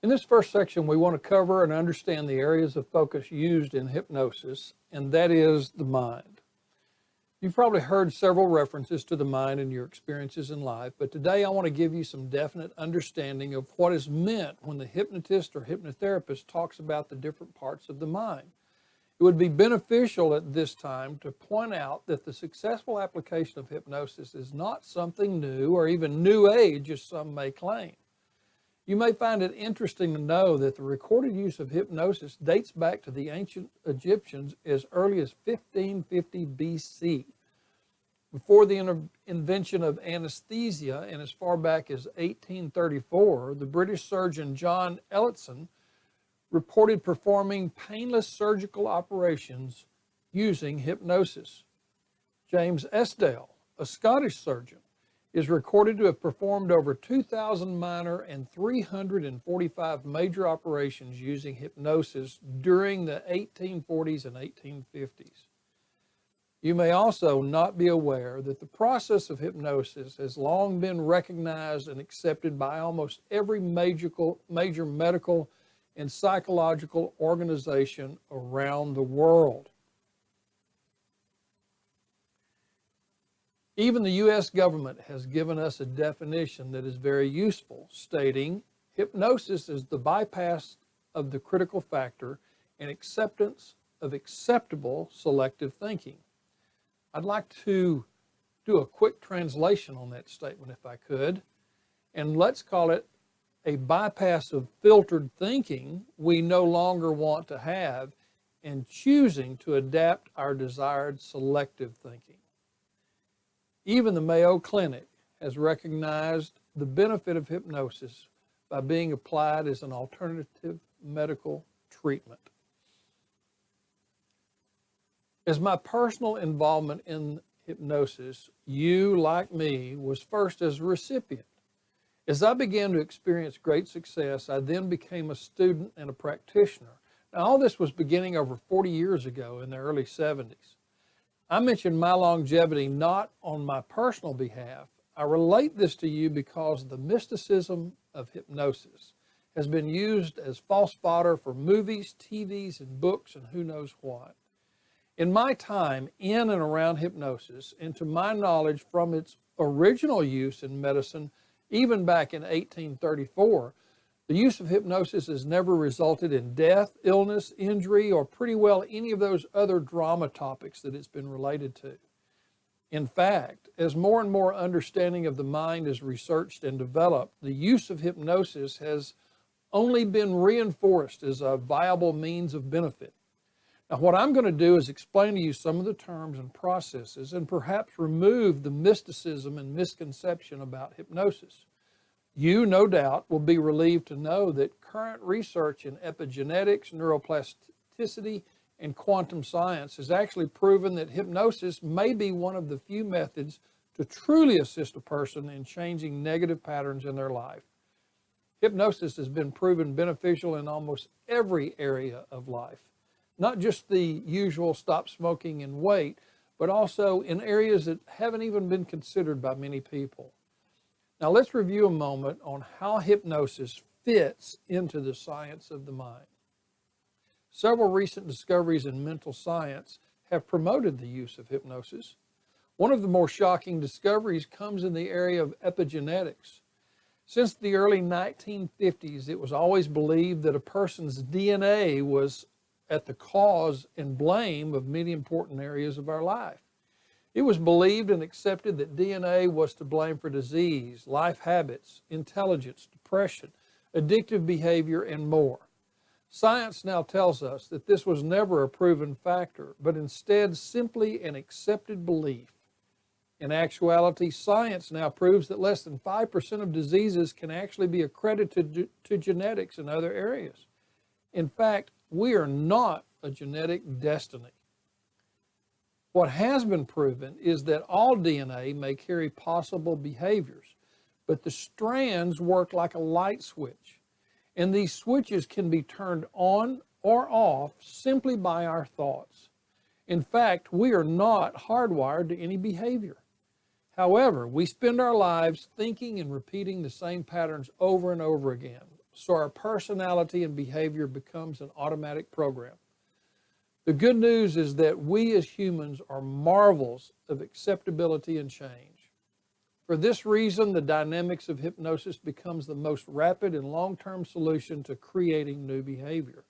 In this first section, we want to cover and understand the areas of focus used in hypnosis, and that is the mind. You've probably heard several references to the mind in your experiences in life, but today I want to give you some definite understanding of what is meant when the hypnotist or hypnotherapist talks about the different parts of the mind. It would be beneficial at this time to point out that the successful application of hypnosis is not something new or even new age, as some may claim. You may find it interesting to know that the recorded use of hypnosis dates back to the ancient Egyptians as early as 1550 BC. Before the invention of anesthesia and as far back as 1834, the British surgeon John Ellison reported performing painless surgical operations using hypnosis. James Esdale, a Scottish surgeon, is recorded to have performed over 2,000 minor and 345 major operations using hypnosis during the 1840s and 1850s. You may also not be aware that the process of hypnosis has long been recognized and accepted by almost every major medical and psychological organization around the world. Even the U.S. government has given us a definition that is very useful, stating, hypnosis is the bypass of the critical factor and acceptance of acceptable selective thinking. I'd like to do a quick translation on that statement if I could, and let's call it a bypass of filtered thinking we no longer want to have and choosing to adapt our desired selective thinking. Even the Mayo Clinic has recognized the benefit of hypnosis by being applied as an alternative medical treatment. As my personal involvement in hypnosis, you, like me, was first as a recipient. As I began to experience great success, I then became a student and a practitioner. Now, all this was beginning over 40 years ago in the early 70s. I mentioned my longevity not on my personal behalf. I relate this to you because the mysticism of hypnosis has been used as false fodder for movies, TVs, and books, and who knows what. In my time in and around hypnosis, and to my knowledge from its original use in medicine, even back in 1834, the use of hypnosis has never resulted in death, illness, injury, or pretty well any of those other drama topics that it's been related to. In fact, as more and more understanding of the mind is researched and developed, the use of hypnosis has only been reinforced as a viable means of benefit. Now, what I'm going to do is explain to you some of the terms and processes and perhaps remove the mysticism and misconception about hypnosis. You, no doubt, will be relieved to know that current research in epigenetics, neuroplasticity, and quantum science has actually proven that hypnosis may be one of the few methods to truly assist a person in changing negative patterns in their life. Hypnosis has been proven beneficial in almost every area of life, not just the usual stop smoking and weight, but also in areas that haven't even been considered by many people. Now let's review a moment on how hypnosis fits into the science of the mind. Several recent discoveries in mental science have promoted the use of hypnosis. One of the more shocking discoveries comes in the area of epigenetics. Since the early 1950s, it was always believed that a person's DNA was at the cause and blame of many important areas of our life. It was believed and accepted that DNA was to blame for disease, life habits, intelligence, depression, addictive behavior, and more. Science now tells us that this was never a proven factor, but instead simply an accepted belief. In actuality, science now proves that less than 5% of diseases can actually be accredited to genetics in other areas. In fact, we are not a genetic destiny. What has been proven is that all DNA may carry possible behaviors, but the strands work like a light switch, and these switches can be turned on or off simply by our thoughts. In fact, we are not hardwired to any behavior. However, we spend our lives thinking and repeating the same patterns over and over again. so our personality and behavior becomes an automatic program. The good news is that we as humans are marvels of acceptability and change. For this reason, the dynamics of hypnosis becomes the most rapid and long-term solution to creating new behavior.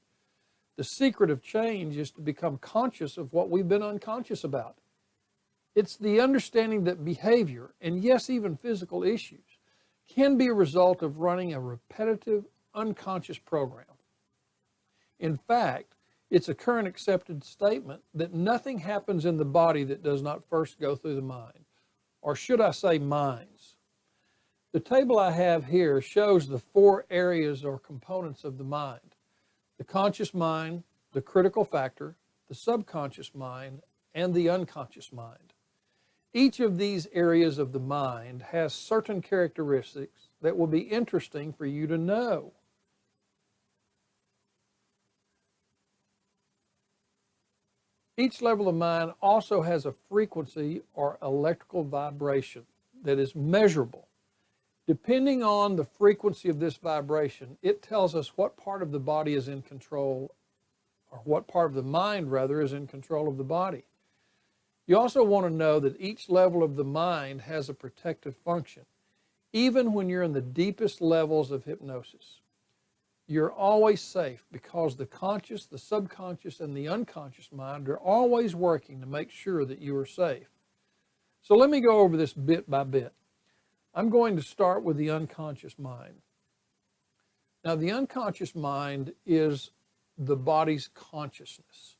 The secret of change is to become conscious of what we've been unconscious about. It's the understanding that behavior, and yes, even physical issues, can be a result of running a repetitive, unconscious program. In fact, it's a current accepted statement that nothing happens in the body that does not first go through the mind, or should I say minds. The table I have here shows the 4 areas or components of the mind: the conscious mind, the critical factor, the subconscious mind, and the unconscious mind. Each of these areas of the mind has certain characteristics that will be interesting for you to know. Each level of mind also has a frequency or electrical vibration that is measurable. Depending on the frequency of this vibration, it tells us what part of the body is in control, or what part of the mind, rather, is in control of the body. You also want to know that each level of the mind has a protective function. Even when you're in the deepest levels of hypnosis, you're always safe because the conscious, the subconscious, and the unconscious mind are always working to make sure that you are safe. So let me go over this bit by bit. I'm going to start with the unconscious mind. Now, the unconscious mind is the body's consciousness.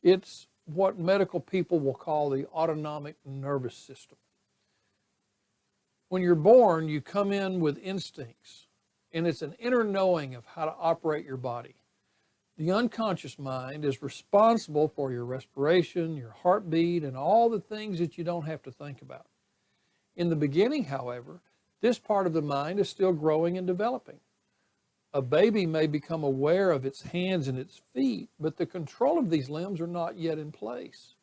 It's what medical people will call the autonomic nervous system. When you're born, you come in with instincts, and it's an inner knowing of how to operate your body. The unconscious mind is responsible for your respiration, your heartbeat, and all the things that you don't have to think about. In the beginning, however, this part of the mind is still growing and developing. A baby may become aware of its hands and its feet, but the control of these limbs are not yet in place.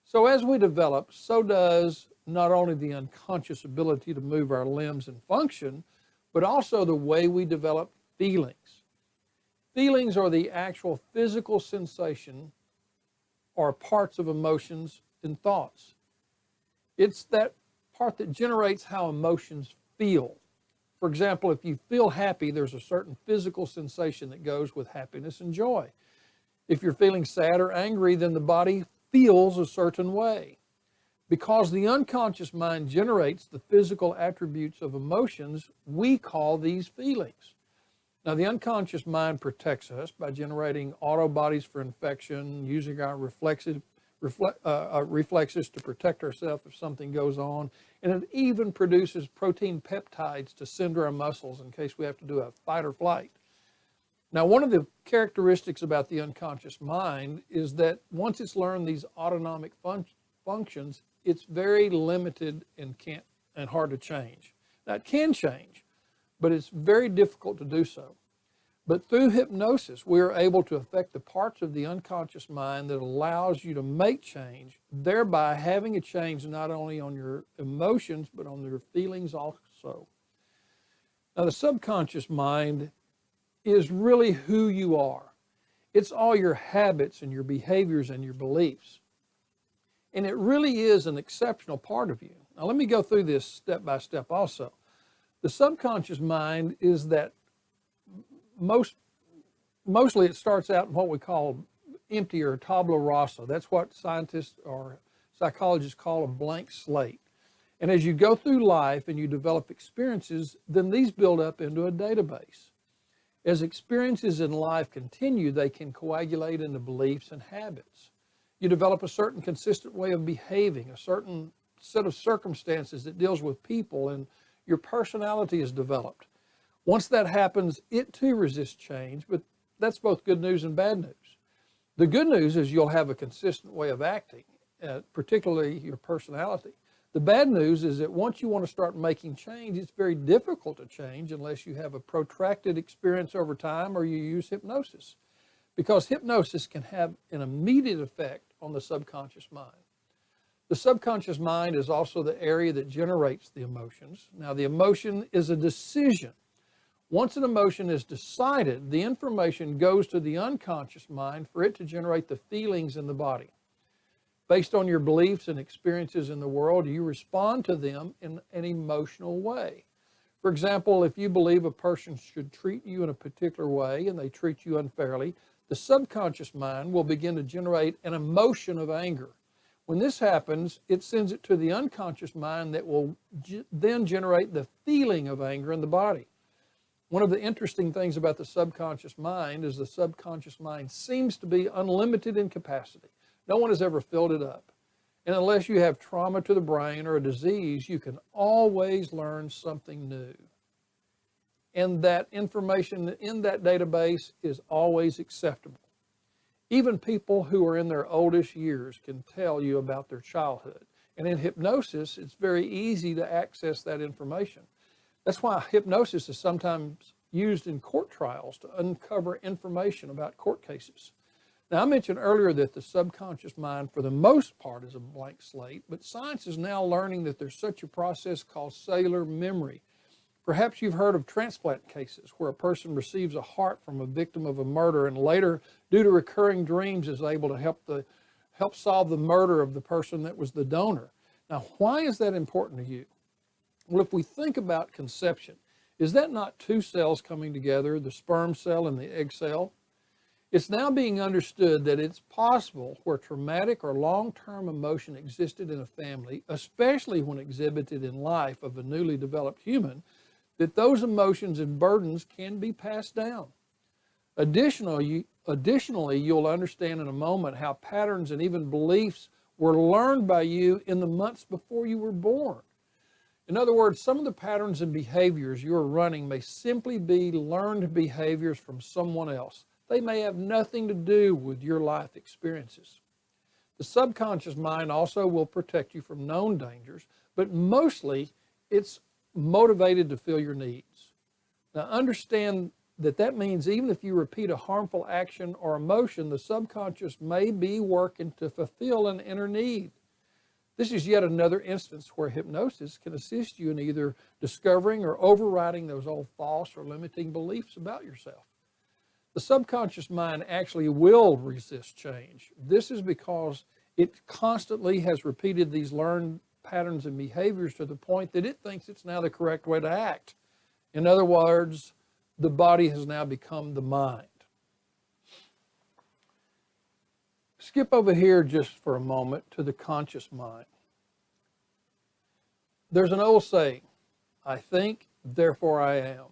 So as we develop, so does not only the unconscious ability to move our limbs and function, but also the way we develop feelings. Feelings are the actual physical sensation or parts of emotions and thoughts. It's that part that generates how emotions feel. For example, if you feel happy, there's a certain physical sensation that goes with happiness and joy. If you're feeling sad or angry, then the body feels a certain way. Because the unconscious mind generates the physical attributes of emotions, we call these feelings. Now, the unconscious mind protects us by generating autobodies for infection, using our reflexes to protect ourselves if something goes on, and it even produces protein peptides to send to our muscles in case we have to do a fight or flight. Now, one of the characteristics about the unconscious mind is that once it's learned these autonomic functions, it's very limited and hard to change. Now, it can change, but it's very difficult to do so. But through hypnosis, we are able to affect the parts of the unconscious mind that allows you to make change, thereby having a change not only on your emotions, but on your feelings also. Now, the subconscious mind is really who you are. It's all your habits and your behaviors and your beliefs. And it really is an exceptional part of you. Now, let me go through this step by step also. The subconscious mind is that mostly it starts out in what we call empty or tabula rasa. That's what scientists or psychologists call a blank slate. And as you go through life and you develop experiences, then these build up into a database. As experiences in life continue, they can coagulate into beliefs and habits. You develop a certain consistent way of behaving, a certain set of circumstances that deals with people, and your personality is developed. Once that happens, it too resists change, but that's both good news and bad news. The good news is you'll have a consistent way of acting, particularly your personality. The bad news is that once you want to start making change, it's very difficult to change unless you have a protracted experience over time or you use hypnosis, because hypnosis can have an immediate effect on the subconscious mind. The subconscious mind is also the area that generates the emotions. Now, the emotion is a decision. Once an emotion is decided, the information goes to the unconscious mind for it to generate the feelings in the body. Based on your beliefs and experiences in the world, you respond to them in an emotional way. For example, if you believe a person should treat you in a particular way and they treat you unfairly, the subconscious mind will begin to generate an emotion of anger. When this happens, it sends it to the unconscious mind that will then generate the feeling of anger in the body. One of the interesting things about the subconscious mind is the subconscious mind seems to be unlimited in capacity. No one has ever filled it up. And unless you have trauma to the brain or a disease, you can always learn something new. And that information in that database is always acceptable. Even people who are in their oldest years can tell you about their childhood. And in hypnosis, it's very easy to access that information. That's why hypnosis is sometimes used in court trials to uncover information about court cases. Now, I mentioned earlier that the subconscious mind, for the most part, is a blank slate, but science is now learning that there's such a process called cellular memory. Perhaps you've heard of transplant cases where a person receives a heart from a victim of a murder and later, due to recurring dreams, is able to help solve the murder of the person that was the donor. Now, why is that important to you? Well, if we think about conception, is that not two cells coming together, the sperm cell and the egg cell? It's now being understood that it's possible where traumatic or long-term emotion existed in a family, especially when exhibited in life of a newly developed human, that those emotions and burdens can be passed down. Additionally, you'll understand in a moment how patterns and even beliefs were learned by you in the months before you were born. In other words, some of the patterns and behaviors you're running may simply be learned behaviors from someone else. They may have nothing to do with your life experiences. The subconscious mind also will protect you from known dangers, but mostly it's motivated to fill your needs. Now understand that means even if you repeat a harmful action or emotion, the subconscious may be working to fulfill an inner need. This is yet another instance where hypnosis can assist you in either discovering or overriding those old false or limiting beliefs about yourself. The subconscious mind actually will resist change. This is because it constantly has repeated these learned patterns and behaviors to the point that it thinks it's now the correct way to act. In other words, the body has now become the mind. Skip over here just for a moment to the conscious mind. There's an old saying, I think, therefore I am.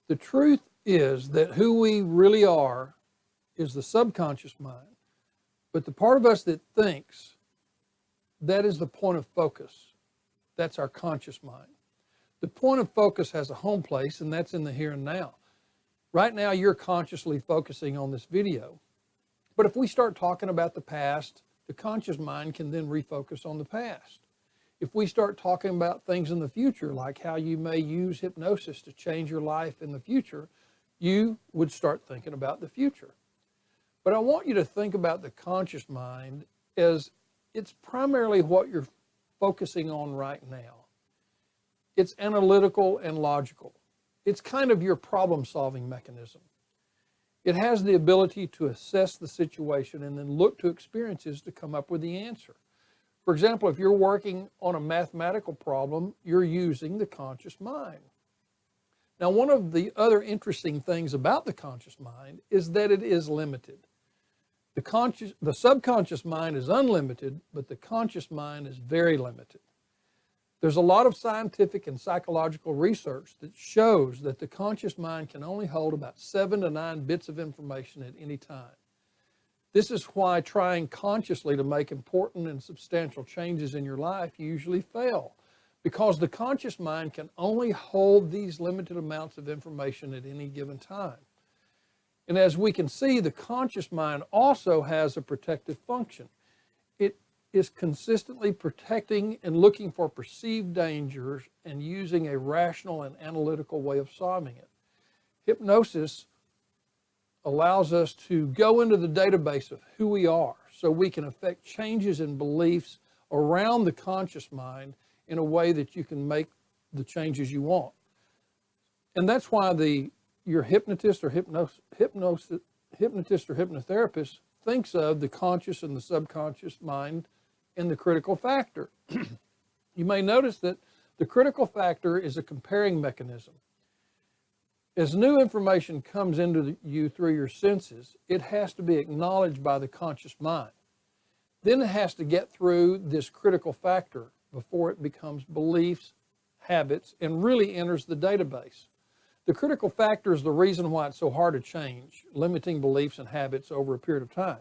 The truth is that who we really are is the subconscious mind, but the part of us that thinks, that is the point of focus. That's our conscious mind. The point of focus has a home place, and that's in the here and now. Right now, you're consciously focusing on this video. But if we start talking about the past, the conscious mind can then refocus on the past. If we start talking about things in the future, like how you may use hypnosis to change your life in the future, you would start thinking about the future. But I want you to think about the conscious mind as it's primarily what you're focusing on right now. It's analytical and logical. It's kind of your problem-solving mechanism. It has the ability to assess the situation and then look to experiences to come up with the answer. For example, if you're working on a mathematical problem, you're using the conscious mind. Now, one of the other interesting things about the conscious mind is that it is limited. The subconscious mind is unlimited, but the conscious mind is very limited. There's a lot of scientific and psychological research that shows that the conscious mind can only hold about 7 to 9 bits of information at any time. This is why trying consciously to make important and substantial changes in your life usually fail, because the conscious mind can only hold these limited amounts of information at any given time. And as we can see, the conscious mind also has a protective function. It is consistently protecting and looking for perceived dangers and using a rational and analytical way of solving it. Hypnosis allows us to go into the database of who we are so we can affect changes in beliefs around the conscious mind in a way that you can make the changes you want. And that's why your hypnotist or hypnotherapist thinks of the conscious and the subconscious mind in the critical factor. You may notice that the critical factor is a comparing mechanism. As new information comes into you through your senses, it has to be acknowledged by the conscious mind. Then it has to get through this critical factor before it becomes beliefs, habits, and really enters the database. The critical factor is the reason why it's so hard to change limiting beliefs and habits over a period of time.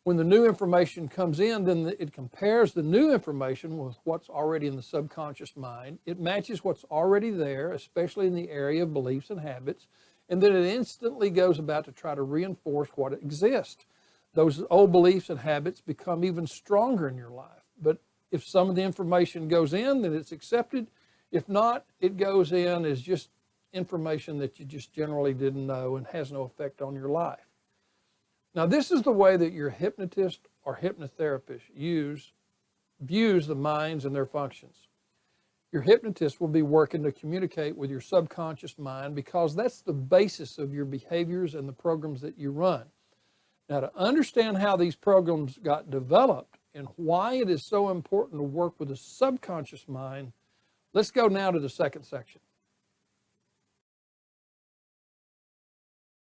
When the new information comes in, then it compares the new information with what's already in the subconscious mind. It matches what's already there, especially in the area of beliefs and habits, and then it instantly goes about to try to reinforce what exists. Those old beliefs and habits become even stronger in your life. But if some of the information goes in, then it's accepted. If not, it goes in as just information that you just generally didn't know and has no effect on your life. Now, this is the way that your hypnotist or hypnotherapist views the minds and their functions. Your hypnotist will be working to communicate with your subconscious mind because that's the basis of your behaviors and the programs that you run. Now, to understand how these programs got developed and why it is so important to work with the subconscious mind, let's go now to the second section.